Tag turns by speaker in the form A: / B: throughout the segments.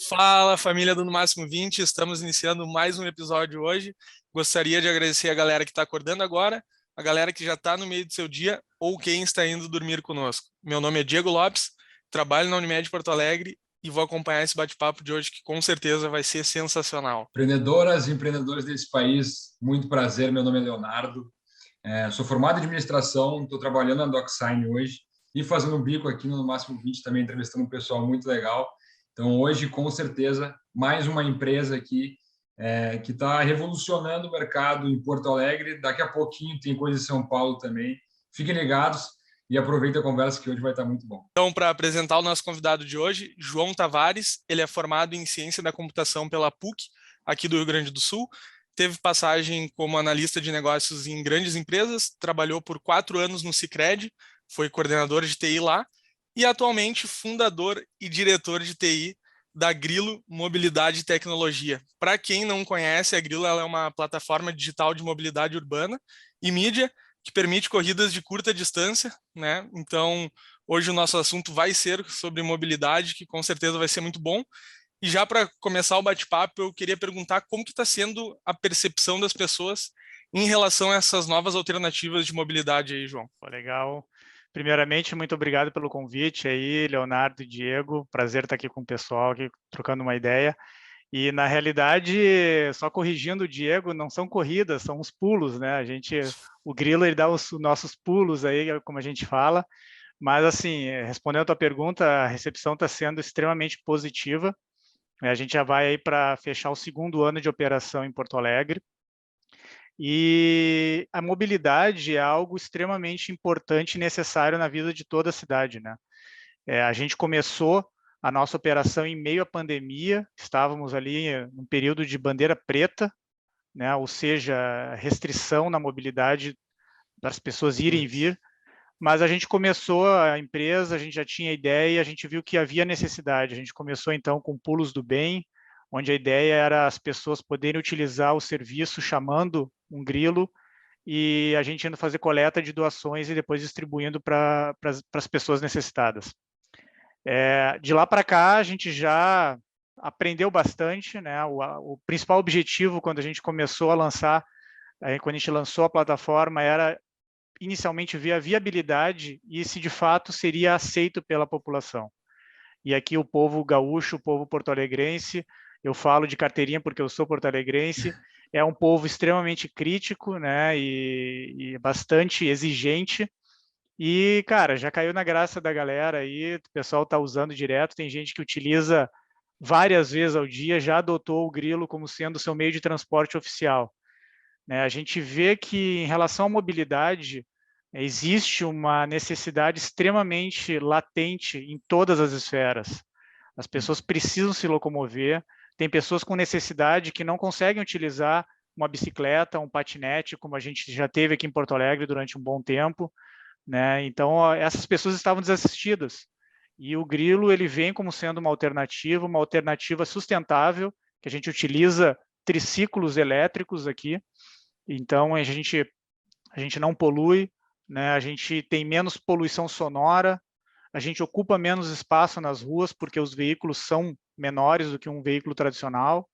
A: Fala, família do No Máximo 20, estamos iniciando mais um episódio hoje. Gostaria de agradecer a galera que está acordando agora, a galera que já está no meio do seu dia ou quem está indo dormir conosco. Meu nome é Diego Lopes, trabalho na Unimed Porto Alegre e vou acompanhar esse bate-papo de hoje que com certeza vai ser sensacional.
B: Empreendedoras e empreendedores desse país, muito prazer, meu nome é Leonardo. Sou formado em administração, estou trabalhando na DocSign hoje e fazendo um bico aqui no Máximo 20, também entrevistando um pessoal muito legal. Então, hoje, com certeza, mais uma empresa aqui que está revolucionando o mercado em Porto Alegre. Daqui a pouquinho tem coisa em São Paulo também. Fiquem ligados e aproveitem a conversa que hoje vai estar muito bom.
A: Então, para apresentar o nosso convidado de hoje, João Tavares, ele é formado em Ciência da Computação pela PUC, aqui do Rio Grande do Sul. Teve passagem como analista de negócios em grandes empresas, trabalhou por 4 anos no Sicredi, foi coordenador de TI lá, e atualmente fundador e diretor de TI da Grilo Mobilidade e Tecnologia. Para quem não conhece, a Grilo ela é uma plataforma digital de mobilidade urbana e mídia que permite corridas de curta distância, né? Então, hoje o nosso assunto vai ser sobre mobilidade, que com certeza vai ser muito bom. E já para começar o bate-papo, eu queria perguntar como que está sendo a percepção das pessoas em relação a essas novas alternativas de mobilidade aí, João.
C: Legal. Primeiramente, muito obrigado pelo convite aí, Leonardo e Diego. Prazer estar aqui com o pessoal, aqui, trocando uma ideia. E, na realidade, só corrigindo o Diego, não são corridas, são os pulos, né? O Grilo, ele dá os nossos pulos aí, como a gente fala. Mas, assim, respondendo a tua pergunta, a recepção está sendo extremamente positiva. A gente já vai aí para fechar o 2º ano de operação em Porto Alegre. E a mobilidade é algo extremamente importante e necessário na vida de toda a cidade, né? A gente começou a nossa operação em meio à pandemia, estávamos ali num período de bandeira preta, né? Ou seja, restrição na mobilidade para as pessoas irem e vir, mas a gente começou a empresa, a gente já tinha ideia, a gente viu que havia necessidade, a gente começou então com Pulos do Bem, onde a ideia era as pessoas poderem utilizar o serviço chamando um grilo e a gente indo fazer coleta de doações e depois distribuindo para as pessoas necessitadas. De lá para cá, a gente já aprendeu bastante, né? O principal objetivo quando a gente começou a lançar, quando a gente lançou a plataforma, era inicialmente ver a viabilidade e se de fato seria aceito pela população. E aqui o povo gaúcho, o povo porto-alegrense, eu falo de carteirinha porque eu sou porto-alegrense, é um povo extremamente crítico, né, e bastante exigente. E, cara, já caiu na graça da galera aí, o pessoal está usando direto, tem gente que utiliza várias vezes ao dia, já adotou o Grilo como sendo o seu meio de transporte oficial. Né? A gente vê que, em relação à mobilidade, existe uma necessidade extremamente latente em todas as esferas. As pessoas precisam se locomover, tem pessoas com necessidade que não conseguem utilizar uma bicicleta, um patinete, como a gente já teve aqui em Porto Alegre durante um bom tempo, né? Então, essas pessoas estavam desassistidas. E o Grilo, ele vem como sendo uma alternativa sustentável, que a gente utiliza triciclos elétricos aqui, então a gente não polui, né? A gente tem menos poluição sonora, a gente ocupa menos espaço nas ruas, porque os veículos são menores do que um veículo tradicional.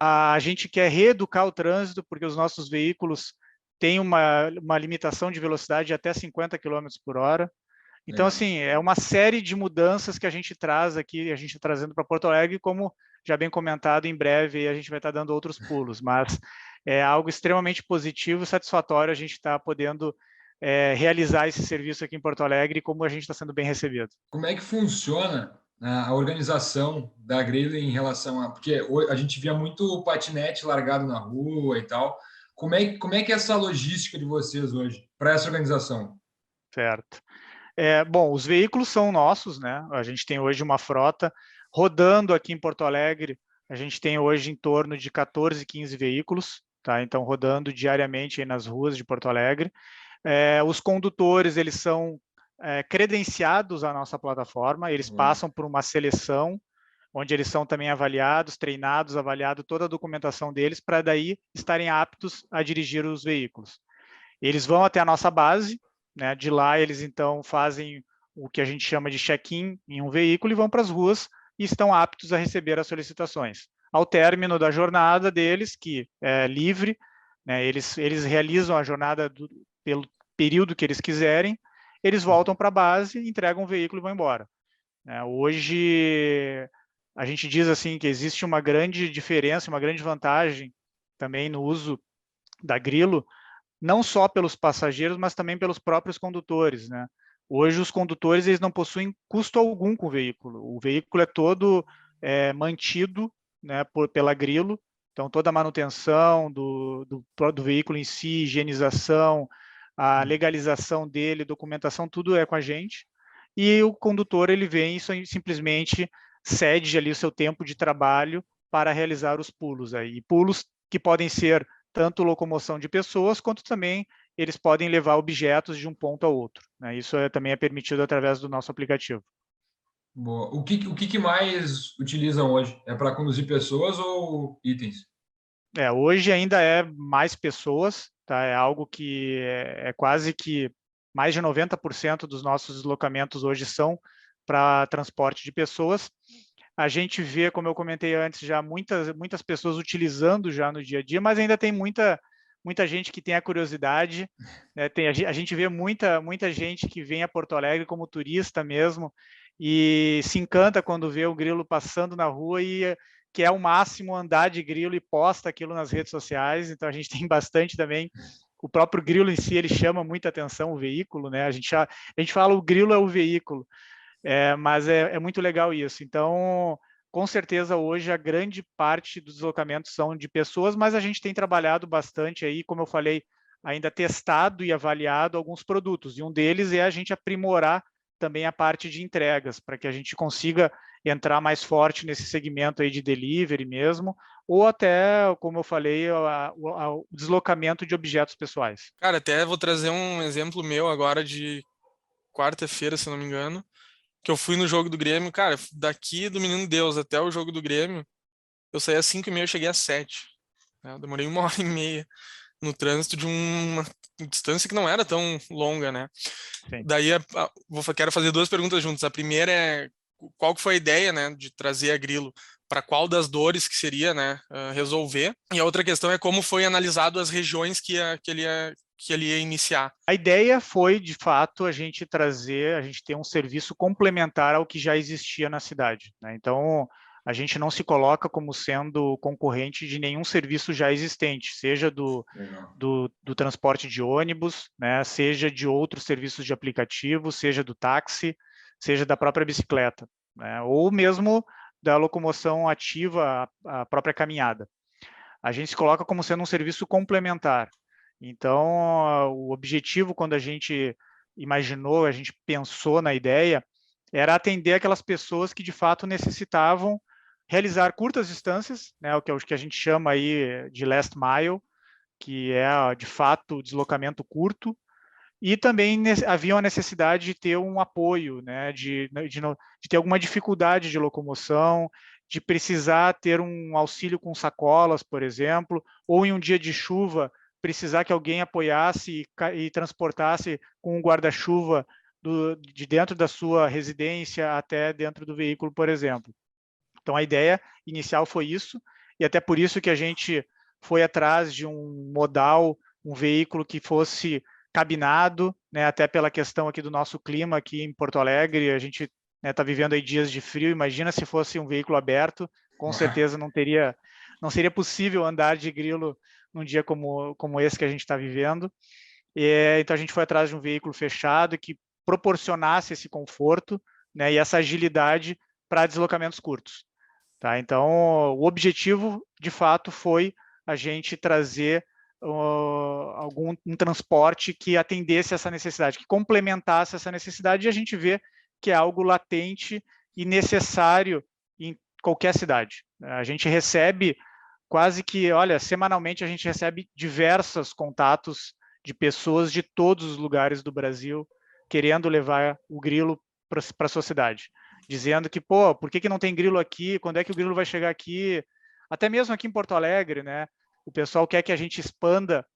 C: A gente quer reeducar o trânsito, porque os nossos veículos têm uma limitação de velocidade de até 50 km por hora. Então, assim, é uma série de mudanças que a gente traz aqui, a gente está trazendo para Porto Alegre, como já bem comentado, em breve a gente vai estar dando outros pulos, mas é algo extremamente positivo e satisfatório a gente estar podendo realizar esse serviço aqui em Porto Alegre e como a gente está sendo bem recebido.
B: Como é que funciona a organização da Grilo em relação a... Porque a gente via muito patinete largado na rua e tal. Como é que é essa logística de vocês hoje para essa organização?
C: Certo. Bom, os veículos são nossos, né? A gente tem hoje uma frota rodando aqui em Porto Alegre. A gente tem hoje em torno de 14, 15 veículos, tá? Então, rodando diariamente aí nas ruas de Porto Alegre. Os condutores, eles são credenciados à nossa plataforma, eles passam por uma seleção, onde eles são também avaliados, treinados, avaliado toda a documentação deles, para daí estarem aptos a dirigir os veículos. Eles vão até a nossa base, né? De lá eles então fazem o que a gente chama de check-in em um veículo e vão para as ruas e estão aptos a receber as solicitações. Ao término da jornada deles, que é livre, né? Eles realizam a jornada pelo período que eles quiserem, eles voltam para a base, entregam o veículo e vão embora. Hoje, a gente diz assim que existe uma grande diferença, uma grande vantagem também no uso da Grilo, não só pelos passageiros, mas também pelos próprios condutores, né? Hoje, os condutores eles não possuem custo algum com o veículo. O veículo é todo mantido, né, pela Grilo. Então, toda a manutenção do veículo em si, higienização, a legalização dele, documentação, tudo é com a gente. E o condutor ele vem e simplesmente cede ali o seu tempo de trabalho para realizar os pulos aí. Pulos que podem ser tanto locomoção de pessoas, quanto também eles podem levar objetos de um ponto a outro, né? Isso também é permitido através do nosso aplicativo.
B: Boa. O que mais utilizam hoje? É para conduzir pessoas ou itens?
C: Hoje ainda é mais pessoas, tá? É algo que é quase que mais de 90% dos nossos deslocamentos hoje são para transporte de pessoas. A gente vê, como eu comentei antes, já muitas pessoas utilizando já no dia a dia, mas ainda tem muita gente que tem a curiosidade, né? A gente vê muita gente que vem a Porto Alegre como turista mesmo e se encanta quando vê o grilo passando na rua e quer ao máximo andar de grilo e posta aquilo nas redes sociais. Então a gente tem bastante também. O próprio grilo em si ele chama muita atenção, o veículo, né? A gente fala o grilo é o veículo. Mas é muito legal isso. Então, com certeza, hoje a grande parte dos deslocamentos são de pessoas, mas a gente tem trabalhado bastante aí, como eu falei, ainda testado e avaliado alguns produtos. E um deles é a gente aprimorar também a parte de entregas, para que a gente consiga entrar mais forte nesse segmento aí de delivery mesmo, ou até, como eu falei, o deslocamento de objetos pessoais.
A: Cara, até vou trazer um exemplo meu agora de quarta-feira, se não me engano, que eu fui no jogo do Grêmio. Cara, daqui do Menino Deus até o jogo do Grêmio, eu saí às 5h30, eu cheguei às 7. Eu demorei 1h30 no trânsito de uma distância que não era tão longa, né?
C: Sim.
A: Daí quero fazer duas perguntas juntas. A primeira é qual que foi a ideia, né, de trazer a Grilo, para qual das dores que seria, né, resolver. E a outra questão é como foi analisado as regiões que ele ia iniciar.
C: A ideia foi, de fato, a gente ter um serviço complementar ao que já existia na cidade, né? Então, a gente não se coloca como sendo concorrente de nenhum serviço já existente, seja do transporte de ônibus, né, seja de outros serviços de aplicativo, seja do táxi, seja da própria bicicleta, né, ou mesmo da locomoção ativa, a própria caminhada. A gente se coloca como sendo um serviço complementar. Então, o objetivo, quando a gente imaginou, a gente pensou na ideia, era atender aquelas pessoas que de fato necessitavam realizar curtas distâncias, né, o que a gente chama aí de last mile, que é de fato deslocamento curto, e também havia uma necessidade de ter um apoio, né, de ter alguma dificuldade de locomoção, de precisar ter um auxílio com sacolas, por exemplo, ou em um dia de chuva, precisar que alguém apoiasse e transportasse com um guarda-chuva de dentro da sua residência até dentro do veículo, por exemplo. Então, a ideia inicial foi isso, e até por isso que a gente foi atrás de um modal, um veículo que fosse cabinado, né, até pela questão aqui do nosso clima aqui em Porto Alegre, a gente está vivendo aí dias de frio, imagina se fosse um veículo aberto, com certeza não seria possível andar de grilo num dia como esse que a gente está vivendo. Então a gente foi atrás de um veículo fechado que proporcionasse esse conforto, né, e essa agilidade para deslocamentos curtos. Tá? Então, o objetivo, de fato, foi a gente trazer um transporte que atendesse essa necessidade, que complementasse essa necessidade, e a gente vê que é algo latente e necessário em qualquer cidade. A gente recebe quase que, semanalmente a gente recebe diversos contatos de pessoas de todos os lugares do Brasil querendo levar o grilo para a sua cidade. dizendo que, pô, por que não tem grilo aqui? Quando é que o grilo vai chegar aqui? Até mesmo aqui em Porto Alegre, né? O pessoal quer que a gente expanda,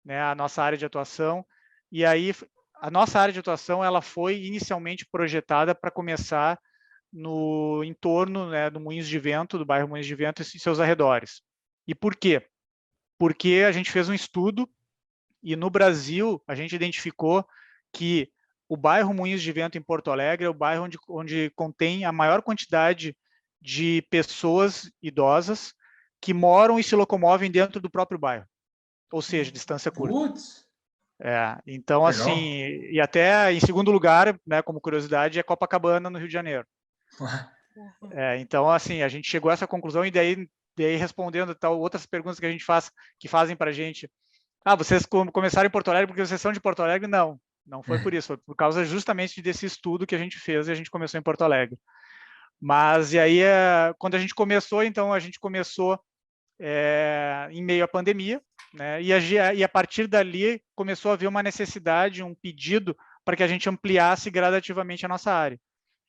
C: né, a nossa área de atuação, e aí a nossa área de atuação ela foi inicialmente projetada para começar no entorno, né, do Moinhos de Vento, do bairro Moinhos de Vento e seus arredores. E por quê? Porque a gente fez um estudo e no Brasil a gente identificou que o bairro Moinhos de Vento em Porto Alegre é o bairro onde contém a maior quantidade de pessoas idosas que moram e se locomovem dentro do próprio bairro, ou seja, distância curta.
B: Putz,
C: Então, assim,
B: legal.
C: e até em segundo lugar, né, como curiosidade, é Copacabana, no Rio de Janeiro. Então, assim, a gente chegou a essa conclusão e daí respondendo tal outras perguntas que a gente faz, que fazem para a gente. Vocês começaram em Porto Alegre porque vocês são de Porto Alegre? Não foi por isso, foi por causa justamente desse estudo que a gente fez e a gente começou em Porto Alegre. Mas, e aí, quando a gente começou, então, a gente começou em meio à pandemia, né? E a partir dali começou a haver uma necessidade, um pedido para que a gente ampliasse gradativamente a nossa área.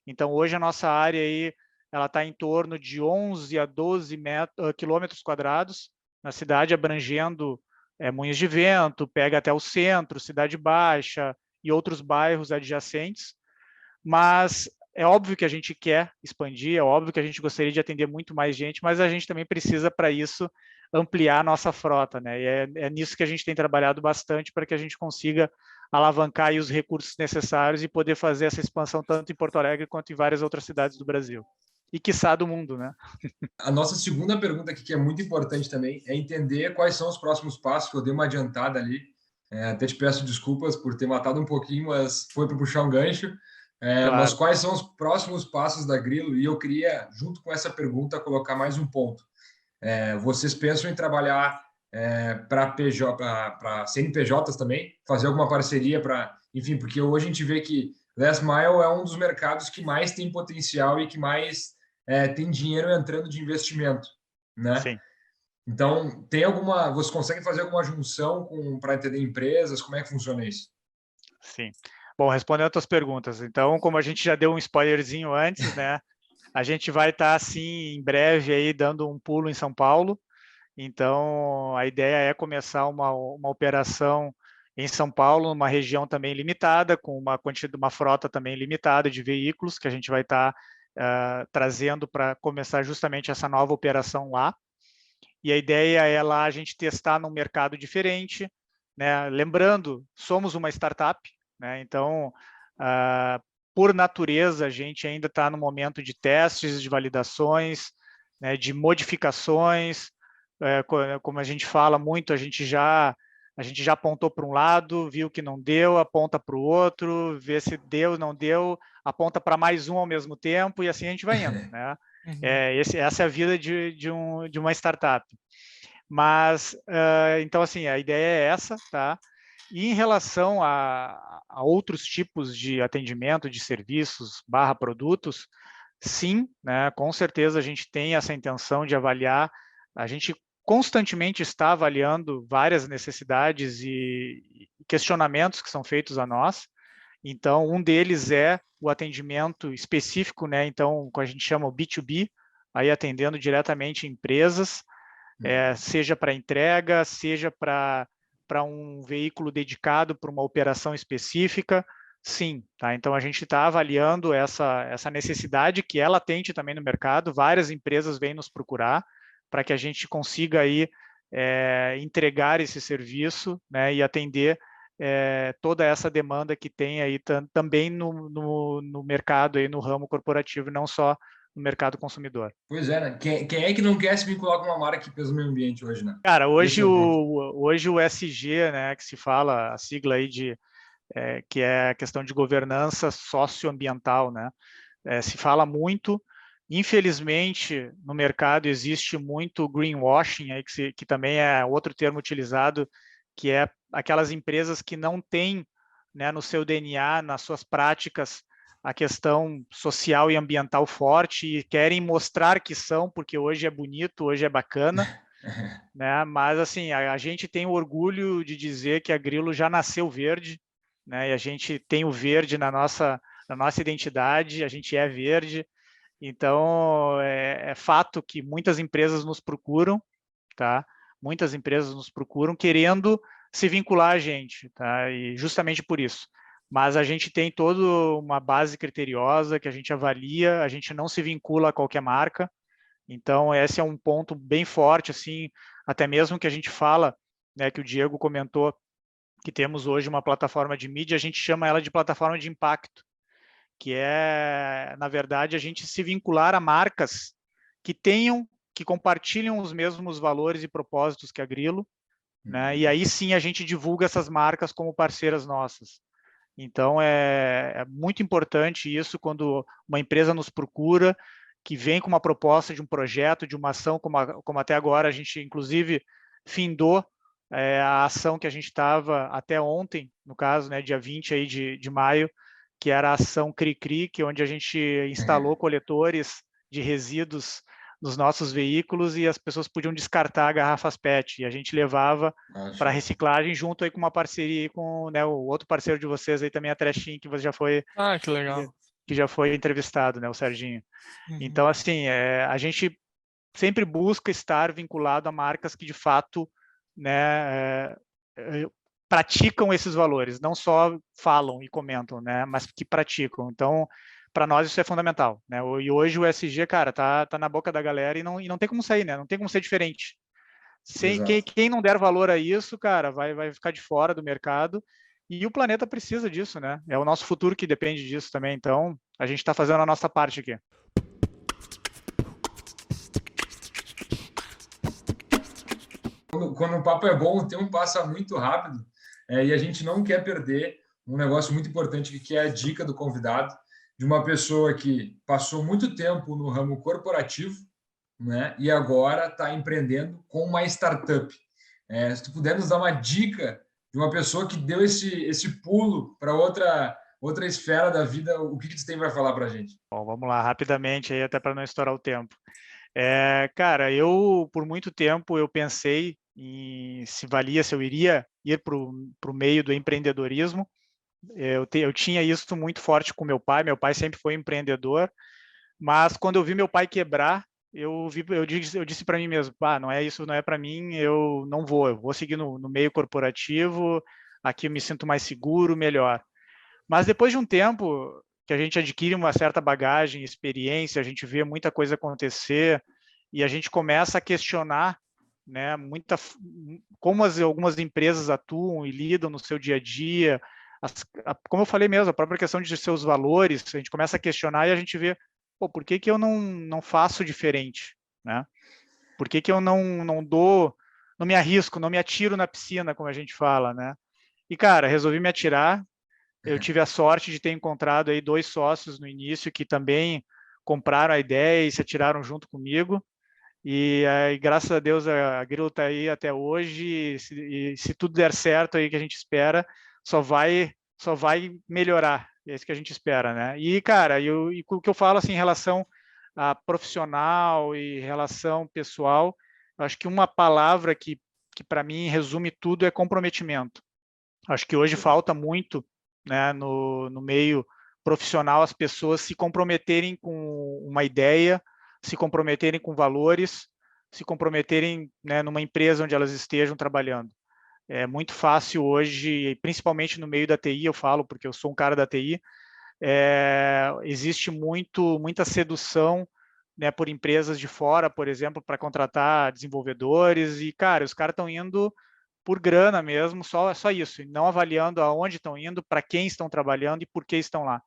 C: Então, hoje a nossa área aí, ela está em torno de 11 a 12 quilômetros quadrados na cidade, abrangendo Moinhos de Vento, pega até o centro, Cidade Baixa e outros bairros adjacentes. Mas é óbvio que a gente quer expandir, é óbvio que a gente gostaria de atender muito mais gente, mas a gente também precisa, para isso, ampliar a nossa frota, né? E é nisso que a gente tem trabalhado bastante para que a gente consiga alavancar aí os recursos necessários e poder fazer essa expansão tanto em Porto Alegre quanto em várias outras cidades do Brasil. E quiçá do mundo, né?
B: A nossa segunda pergunta aqui, que é muito importante também, é entender quais são os próximos passos, que eu dei uma adiantada ali. Até te peço desculpas por ter matado um pouquinho, mas foi para puxar um gancho. Mas
C: Claro.
B: quais são os próximos passos da Grilo? E eu queria, junto com essa pergunta, colocar mais um ponto. Vocês pensam em trabalhar para CNPJs também? Fazer alguma parceria para... Enfim, porque hoje a gente vê que Last Mile é um dos mercados que mais tem potencial e que mais tem dinheiro entrando de investimento, né?
C: Sim.
B: Então, vocês conseguem fazer alguma junção para atender empresas? Como é que funciona isso?
C: Sim. Bom, respondendo as tuas perguntas, então, como a gente já deu um spoilerzinho antes, né? A gente vai estar, assim, em breve aí dando um pulo em São Paulo. Então, a ideia é começar uma operação em São Paulo, numa região também limitada, com uma frota também limitada de veículos, que a gente vai estar trazendo para começar justamente essa nova operação lá. E a ideia é lá a gente testar num mercado diferente, né? Lembrando, somos uma startup, né? Então, por natureza, a gente ainda está no momento de testes, de validações, né? De modificações. Como a gente fala muito, a gente já apontou para um lado, viu que não deu, aponta para o outro, vê se deu, não deu, aponta para mais um ao mesmo tempo e assim a gente vai indo, né? Essa é a vida de uma startup. Mas, então, assim, a ideia é essa, tá? E em relação a outros tipos de atendimento, de serviços, produtos, sim, né? Com certeza a gente tem essa intenção de avaliar, a gente constantemente está avaliando várias necessidades e questionamentos que são feitos a nós. Então, um deles é o atendimento específico, né? Então, que a gente chama o B2B, aí atendendo diretamente empresas, seja para entrega, seja para um veículo dedicado para uma operação específica, sim. Tá? Então, a gente está avaliando essa necessidade que é latente também no mercado, várias empresas vêm nos procurar para que a gente consiga aí, entregar esse serviço, né, e atender toda essa demanda que tem aí também no mercado, aí no ramo corporativo, não só no mercado consumidor.
B: Pois é, né? Quem é que não quer se vincular com uma marca que pesa o meio ambiente hoje, né?
C: Cara,
B: Esse é o ponto.
C: hoje o SG, né, que se fala, a sigla aí que é a questão de governança socioambiental, né? Se fala muito. Infelizmente, no mercado existe muito greenwashing, aí que também é outro termo utilizado, que é aquelas empresas que não têm, né, no seu DNA, nas suas práticas, a questão social e ambiental forte e querem mostrar que são, porque hoje é bonito, hoje é bacana, né? Mas assim, a gente tem o orgulho de dizer que a Grilo já nasceu verde, né? E a gente tem o verde na nossa identidade, a gente é verde. Então, é fato que muitas empresas nos procuram, tá? Muitas empresas nos procuram querendo se vincular a gente, tá? E justamente por isso. Mas a gente tem toda uma base criteriosa que a gente avalia, a gente não se vincula a qualquer marca. Então, esse é um ponto bem forte, assim, até mesmo que a gente fala, né, que o Diego comentou, que temos hoje uma plataforma de mídia, a gente chama ela de plataforma de impacto, que é, na verdade, a gente se vincular a marcas que que compartilham os mesmos valores e propósitos que a Grilo, né? E aí sim a gente divulga essas marcas como parceiras nossas. Então é muito importante isso quando uma empresa nos procura, que vem com uma proposta de um projeto, de uma ação, como até agora a gente inclusive findou a ação que a gente estava até ontem, no caso, né, dia 20 aí de maio, que era a ação Cri-Cri, que onde a gente instalou coletores de resíduos nos nossos veículos e as pessoas podiam descartar garrafas PET, e a gente levava para reciclagem junto aí com uma parceria com, né, o outro parceiro de vocês aí também, a Trechin, que você já foi
A: que legal.
C: Que já foi entrevistado, né, o Serginho. Então, assim, a gente sempre busca estar vinculado a marcas que de fato, né, praticam esses valores, não só falam e comentam, né, mas que praticam. Então, para nós isso é fundamental, né? E hoje o ESG, cara, tá na boca da galera e não tem como sair, né? Não tem como ser diferente. Quem não der valor a isso, cara, vai ficar de fora do mercado. E o planeta precisa disso, né? É o nosso futuro que depende disso também. Então, a gente está fazendo a nossa parte aqui.
B: Quando o papo é bom, o tempo passa muito rápido, e a gente não quer perder um negócio muito importante que é a dica do convidado, de uma pessoa que passou muito tempo no ramo corporativo, né, e agora está empreendendo com uma startup. Se tu puder nos dar uma dica de uma pessoa que deu esse pulo para outra esfera da vida, o que tu tem para falar para a gente?
C: Bom, vamos lá, rapidamente, aí, até para não estourar o tempo. Cara, por muito tempo, eu pensei se eu iria ir para o meio do empreendedorismo. Eu tinha isso muito forte com meu pai sempre foi empreendedor, mas quando eu vi meu pai quebrar, eu disse para mim mesmo, não é isso, não é para mim, eu vou seguir no meio corporativo, aqui eu me sinto mais seguro, melhor. Mas depois de um tempo que a gente adquire uma certa bagagem, experiência, a gente vê muita coisa acontecer e a gente começa a questionar, né, como algumas empresas atuam e lidam no seu dia a dia, como eu falei mesmo, a própria questão de seus valores, a gente começa a questionar e a gente vê, por que eu não faço diferente, né? Por que eu não me arrisco, não me atiro na piscina, como a gente fala, né? E, cara, resolvi me atirar. Eu tive a sorte de ter encontrado aí 2 sócios no início que também compraram a ideia e se atiraram junto comigo. E graças a Deus a Grilo está aí até hoje. E se tudo der certo aí que a gente espera, só vai melhorar. É isso que a gente espera, né? E, cara, o que eu falo assim em relação a profissional e relação pessoal, acho que uma palavra que para mim resume tudo é comprometimento. Acho que hoje falta muito, né, no meio profissional as pessoas se comprometerem com uma ideia, se comprometerem com valores, se comprometerem, né, numa empresa onde elas estejam trabalhando. É muito fácil hoje, principalmente no meio da TI, eu falo porque eu sou um cara da TI, existe muita sedução, né, por empresas de fora, por exemplo, para contratar desenvolvedores e, cara, os caras estão indo por grana mesmo, só isso, e não avaliando aonde estão indo, para quem estão trabalhando e por que estão lá.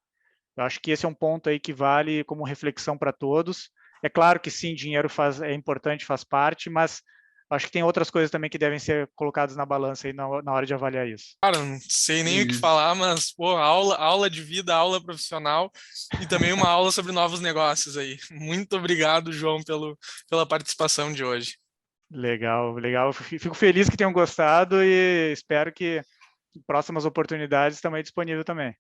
C: Eu acho que esse é um ponto aí que vale como reflexão para todos. É claro que sim, dinheiro é importante, faz parte, mas acho que tem outras coisas também que devem ser colocadas na balança aí na hora de avaliar isso.
A: Cara, não sei nem o que falar, mas, aula de vida, aula profissional e também uma aula sobre novos negócios aí. Muito obrigado, João, pela participação de hoje.
C: Legal. Fico feliz que tenham gostado e espero que próximas oportunidades estão aí disponíveis também.